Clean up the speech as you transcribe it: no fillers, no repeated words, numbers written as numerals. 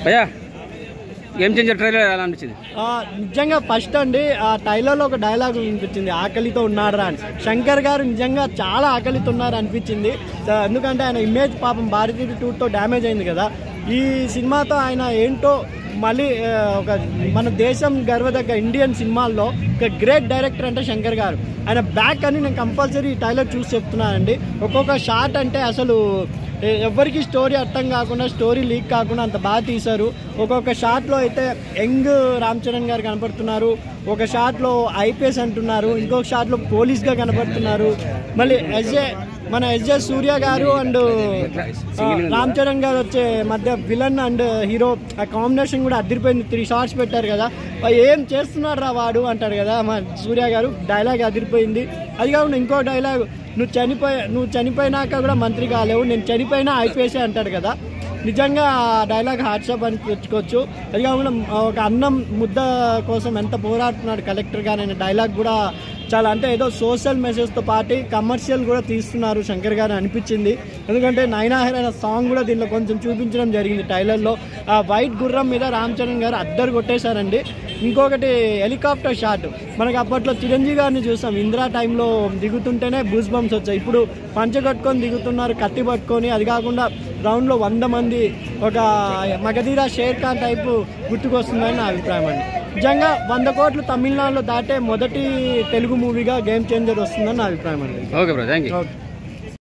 భయ్యా game changer trailer ఎలా అనిపించింది? నిజంగా ఫస్ట్ అండి ఆ ట్రైలర్లో ఒక డైలాగ్ అనిపించింది, ఆకలితో ఉన్నారా అని. శంకర్ గారు నిజంగా చాలా ఆకలితో ఉన్నారు అనిపించింది. ఎందుకంటే ఆయన ఇమేజ్ పాపం భారతీయ 2తో డ్యామేజ్ అయింది కదా. ఈ సినిమాతో ఆయన ఏంటో మళ్ళీ ఒక మన దేశం గర్వదగ్గ ఇండియన్ సినిమాల్లో ఒక గ్రేట్ డైరెక్టర్ అంటే శంకర్ గారు. ఆయన బ్యాక్ అని నేను కంపల్సరీ ఈ ట్రైలర్ చూసి చెప్తున్నానండి. ఒక్కొక్క షాట్ అంటే అసలు ఎవరికి స్టోరీ అర్థం కాకుండా, స్టోరీ లీక్ కాకుండా అంత బాగా తీశారు. ఒక్కొక్క షాట్లో అయితే యంగ్ రామ్ చరణ్ గారు కనపడుతున్నారు, ఒక షాట్లో ఐపీఎస్ అంటున్నారు, ఇంకొక షాట్లో పోలీస్గా కనపడుతున్నారు. మళ్ళీ మన ఎస్జే సూర్య గారు అండ్ రామ్ చరణ్ గారు వచ్చే మధ్య విలన్ అండ్ హీరో ఆ కాంబినేషన్ కూడా అదిరిపోయింది. 3 షార్ట్స్ పెట్టారు కదా, ఏం చేస్తున్నాడు రా వాడు అంటాడు కదా మా సూర్య గారు. డైలాగ్ అదిరిపోయింది. అది కాకుండా ఇంకో డైలాగ్, నువ్వు చనిపోయినాక కూడా మంత్రి కాలేవు, నేను చనిపోయినా ఐపీఎస్ అంటాడు కదా. నిజంగా డైలాగ్ హాట్సాప్ అని తెచ్చుకోవచ్చు. అది కాకుండా ఒక అన్నం ముద్ద కోసం ఎంత పోరాడుతున్నాడు కలెక్టర్ గారు అనే డైలాగ్ కూడా చాలా, అంటే ఏదో సోషల్ మెసేజ్తో పాటు కమర్షియల్ కూడా తీస్తున్నారు శంకర్ గారు అనిపించింది. ఎందుకంటే నైనాహర్ అనే సాంగ్ కూడా దీనిలో కొంచెం చూపించడం జరిగింది ట్రైలర్లో. ఆ వైట్ గుర్రం మీద రామ్ చరణ్ గారు అద్దరు కొట్టేశారండి. ఇంకొకటి హెలికాప్టర్ షాట్, మనకి అప్పట్లో చిరంజీవి గారిని చూసాం ఇందిరా టైంలో దిగుతుంటేనే బూస్ బంప్స్ వచ్చాయి. ఇప్పుడు పంచె కట్టుకొని దిగుతున్నారు కత్తి పట్టుకొని. అది కాకుండా గ్రౌండ్లో 100 మంది, ఒక మగధీరా షేర్ ఖాన్ టైపు గుర్తుకొస్తుందని నా అభిప్రాయం అండి. నిజంగా 100 కోట్లు తమిళనాడులో దాటే మొదటి తెలుగు మూవీగా గేమ్ చేంజర్ వస్తుందని నా అభిప్రాయం అండి. Okay bro, thank you.